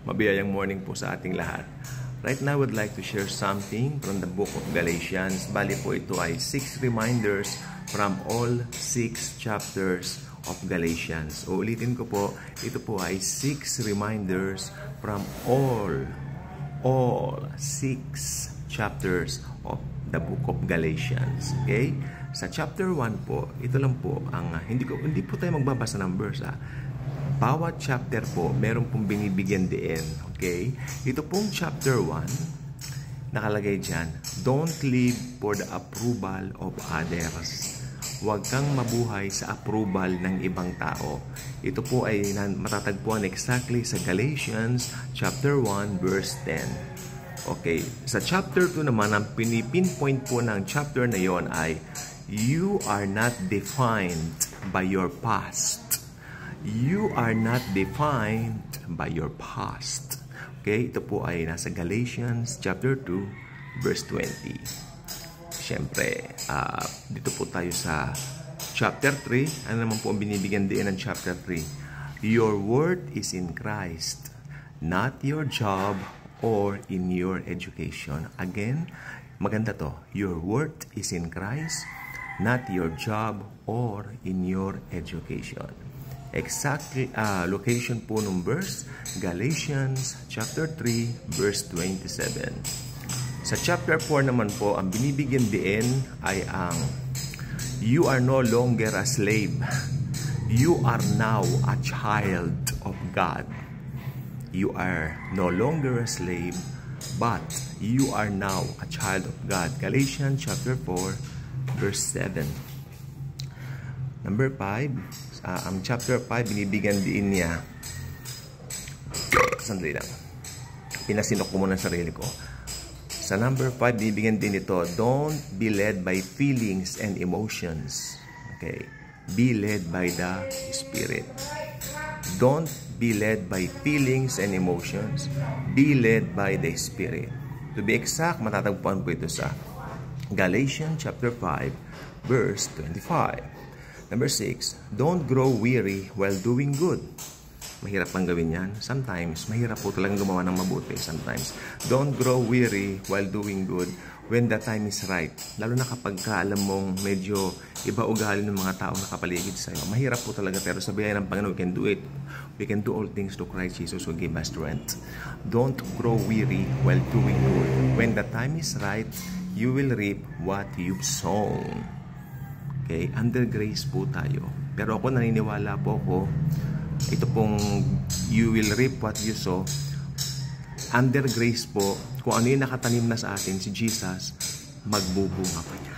Mabiyayang morning po sa ating lahat. Right now, I would like to share something from the book of Galatians. Bali po ito ay 6 reminders from all 6 chapters of Galatians. Ulitin ko po, ito po ay 6 reminders from all 6 chapters of the book of Galatians. Okay? Sa chapter 1 po, ito lang po ang hindi po tayo magbabasa ng verse. Bawat chapter po, meron pong binibigyan din. Okay? Ito pong chapter 1, nakalagay dyan, don't live for the approval of others. Huwag kang mabuhay sa approval ng ibang tao. Ito po ay matatagpuan exactly sa Galatians chapter 1 verse 10. Okay, sa chapter 2 naman, ang pinipinpoint po ng chapter na yon ay you are not defined by your past. You are not defined by your past. Okay, ito po ay nasa Galatians chapter 2 verse 20. Siyempre, dito po tayo sa chapter 3. Ano naman po ang binibigyan din ng chapter 3? Your worth is in Christ, not your job or in your education. Again, maganda to. Your worth is in Christ, not your job or in your education. Exactly, location po ng verse, Galatians chapter 3 verse 27. Sa chapter 4 naman po, ang binibigyan din ay ang you are no longer a slave. You are now a child of God. You are no longer a slave, but you are now a child of God. Galatians chapter 4 verse 7. Number 5, ang chapter 5, binibigyan din niya. Sandali lang. Pinasinok ko muna sarili ko. Sa number 5, binibigyan din ito, don't be led by feelings and emotions. Okay? Be led by the Spirit. Don't be led by feelings and emotions. Be led by the Spirit. To be exact, matatagpuan po ito sa Galatians chapter 5, verse 25. Number 6, don't grow weary while doing good. Mahirap pang gawin yan. Sometimes, mahirap po talagang gumawa ng mabuti. Sometimes, don't grow weary while doing good when the time is right. Lalo na kapag alam mong medyo iba ugali ng mga taong nakapaligid sa'yo. Mahirap po talaga, pero sabihin ng Panginoon, we can do it. We can do all things to Christ Jesus who give us strength. Don't grow weary while doing good. When the time is right, you will reap what you've sown. Okay, under grace po tayo. Pero ako naniniwala po ako, ito pong you will reap what you sow. Under grace po, kung ano yung nakatanim na sa atin, si Jesus, magbubunga pa niya.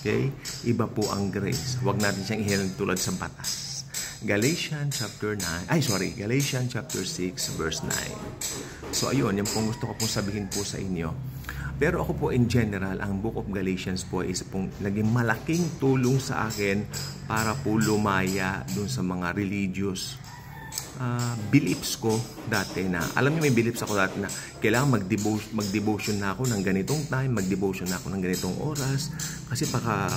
Okay? Iba po ang grace. Huwag natin siyang ihilan tulad sa batas. Galatians chapter 6 verse 9. So ayun, yan pong gusto ko pong sabihin po sa inyo. Pero ako po in general, ang Book of Galatians po is pong naging malaking tulong sa akin para po lumaya dun sa mga religious beliefs ko dati na, alam niyo may beliefs ako dati na kailangan mag-devotion na ako ng ganitong time, mag-devotion na ako ng ganitong oras, kasi baka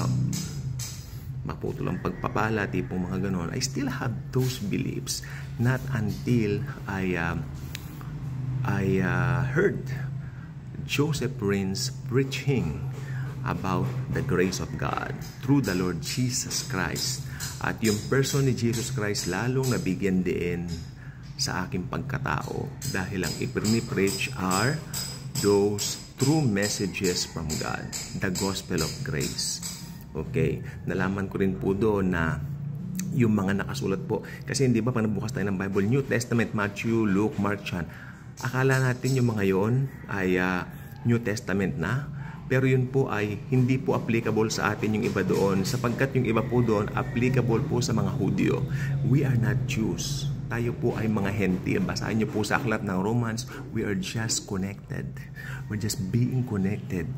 maputol ang pagpapala, tipong mga ganon. I still have those beliefs, not until I heard Joseph Prince preaching about the grace of God through the Lord Jesus Christ. At yung person ni Jesus Christ lalong nabigyan din sa aking pagkatao dahil ang ipini-preach are those true messages from God, the gospel of grace. Okay, nalaman ko rin po doon na yung mga nakasulat po, kasi hindi ba pag nabukas tayo ng Bible, New Testament, Matthew, Luke, Mark, John, akala natin yung mga yon ay New Testament na, pero yun po ay hindi po applicable sa atin yung iba doon, sapagkat yung iba po doon applicable po sa mga Hudyo. We are not Jews. Tayo po ay mga Hentil. Basahin niyo po sa aklat ng Romans, we are just connected. We're just being connected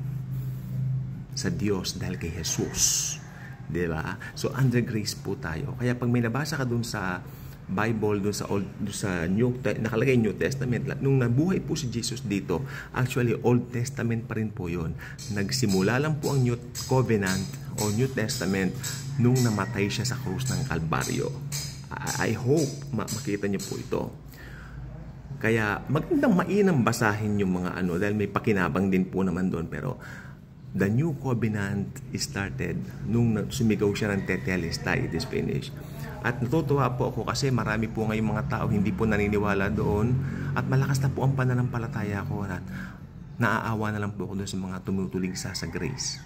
sa Diyos dahil kay Jesus. Diba? So under grace po tayo. Kaya pag may nabasa ka dun sa Bible, doon sa nakalagay New Testament, nung nabuhay po si Jesus dito, actually Old Testament pa rin po yun. Nagsimula lang po ang New Covenant o New Testament nung namatay siya sa krus ng Kalbaryo. I hope makita niyo po ito. Kaya magandang mainam basahin yung mga ano dahil may pakinabang din po naman doon. Pero the new covenant started nung sumigaw siya ng Tetelestai, it is finished. At natutuwa po ako kasi marami po ngayong mga tao hindi po naniniwala doon at malakas na po ang pananampalataya ko at naaawa na lang po ako doon sa mga tumutuligsa sa grace.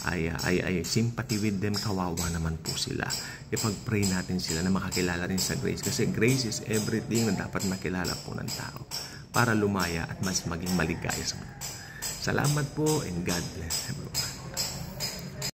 I sympathy with them, kawawa naman po sila. Ipag-pray natin sila na makakilala rin sa grace kasi grace is everything na dapat makilala po ng tao para lumaya at mas maging maligaya sa mga. Salamat po and God bless everyone.